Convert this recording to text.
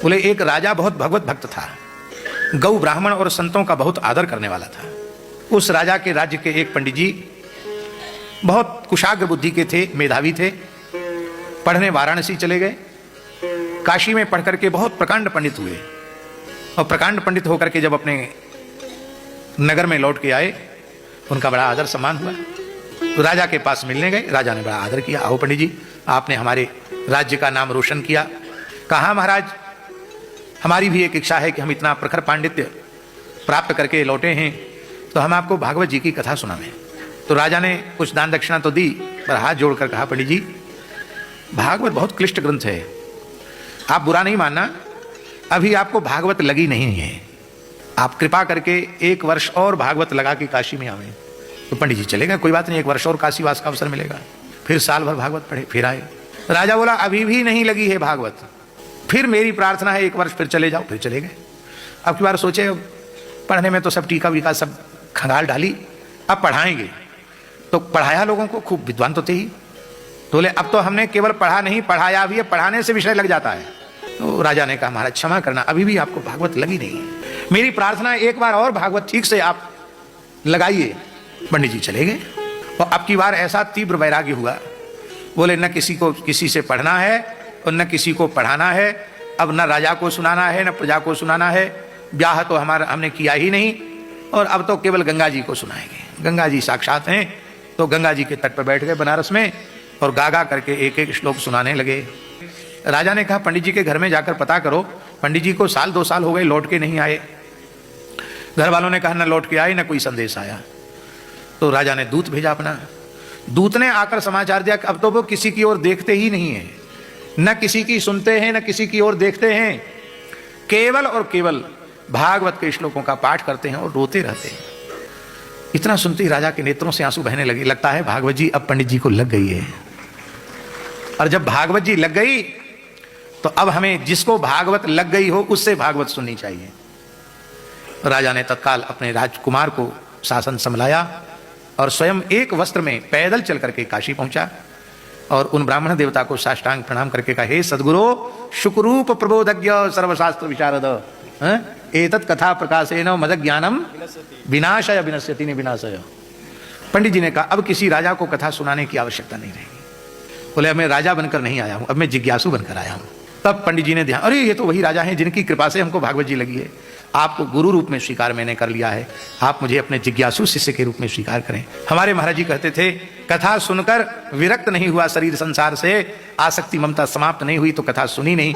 बोले एक राजा बहुत भगवत भक्त था, गौ ब्राह्मण और संतों का बहुत आदर करने वाला था। उस राजा के राज्य के एक पंडित जी बहुत कुशाग्र बुद्धि के थे, मेधावी थे। पढ़ने वाराणसी चले गए, काशी में पढ़ करके बहुत प्रकांड पंडित हुए, और प्रकांड पंडित होकर के जब अपने नगर में लौट के आए, उनका बड़ा आदर सम्मान हुआ। तो राजा के पास मिलने गए, राजा ने बड़ा आदर किया, आओ पंडित जी, आपने हमारे राज्य का नाम रोशन किया। कहा महाराज, हमारी भी एक इच्छा है कि हम इतना प्रखर पांडित्य प्राप्त करके लौटे हैं, तो हम आपको भागवत जी की कथा सुनावें। तो राजा ने कुछ दान दक्षिणा तो दी, पर हाथ जोड़कर कहा, पंडित जी भागवत बहुत क्लिष्ट ग्रंथ है, आप बुरा नहीं मानना, अभी आपको भागवत लगी नहीं है, आप कृपा करके 1 वर्ष और भागवत लगा के काशी में आवें। तो पंडित जी चले गए, कोई बात नहीं, 1 वर्ष और काशीवास का अवसर मिलेगा। फिर साल भर भागवत पढ़े, फिर आए। राजा बोला अभी भी नहीं लगी है भागवत, फिर मेरी प्रार्थना है 1 वर्ष फिर चले जाओ। फिर चले गए। अब की बार सोचे, पढ़ने में तो सब टीका वीका सब खंगाल डाली, अब पढ़ाएंगे। तो पढ़ाया लोगों को, खूब विद्वान तो थे ही। तो बोले अब तो हमने केवल पढ़ा नहीं, पढ़ाया भी है, पढ़ाने से विषय लग जाता है। तो राजा ने कहा महाराज क्षमा करना, अभी भी आपको भागवत लगी नहीं है, मेरी प्रार्थना है 1 बार और भागवत ठीक से आप लगाइए। पंडित जी चले गए, और अब की बार ऐसा तीव्र वैराग्य हुआ, बोले न किसी को किसी से पढ़ना है और न किसी को पढ़ाना है, अब न राजा को सुनाना है न प्रजा को सुनाना है, ब्याह तो हमारा हमने किया ही नहीं, और अब तो केवल गंगा जी को सुनाएंगे। गंगा जी साक्षात हैं, तो गंगा जी के तट पर बैठ गए बनारस में, और गागा करके एक एक श्लोक सुनाने लगे। राजा ने कहा पंडित जी के घर में जाकर पता करो, पंडित जी को 1-2 साल हो गए लौट के नहीं आए। घर वालों ने कहा न लौट के आए न कोई संदेश आया। तो राजा ने दूत भेजा अपना, दूत ने आकर समाचार दिया कि अब तो वो किसी की ओर देखते ही नहीं है, न किसी की सुनते हैं न किसी की ओर देखते हैं, केवल और केवल भागवत के श्लोकों का पाठ करते हैं और रोते रहते हैं। इतना सुनते ही राजा के नेत्रों से आंसू बहने लगे, लगता है भागवत जी अब पंडित जी को लग गई है। और जब भागवत जी लग गई तो अब हमें जिसको भागवत लग गई हो उससे भागवत सुननी चाहिए। राजा ने तत्काल अपने राजकुमार को शासन संभलाया और स्वयं एक वस्त्र में पैदल चल करके काशी पहुंचा, और उन ब्राह्मण देवता को साष्टांग प्रणाम करके कहा, हे सद्गुरु शुकरूप प्रबोधज्ञ सर्वशास्त्र विशारद, एतत् कथा प्रकाशेन मद ज्ञानम विनाशय विनश्यति विनाशय। पंडित जी ने कहा अब किसी राजा को कथा सुनाने की आवश्यकता नहीं रहेगी। बोले अब मैं राजा बनकर नहीं आया हूं, अब मैं जिज्ञासु बनकर आया हूं। तब पंडित जी ने ध्यान, अरे ये तो वही राजा हैं जिनकी कृपा से हमको भागवत जी लगी है, आपको गुरु रूप में स्वीकार मैंने कर लिया है, आप मुझे अपने जिज्ञासु शिष्य के रूप में स्वीकार करें। हमारे महाराज जी कहते थे, कथा सुनकर विरक्त नहीं हुआ शरीर संसार से, आसक्ति ममता समाप्त नहीं हुई तो कथा सुनी नहीं।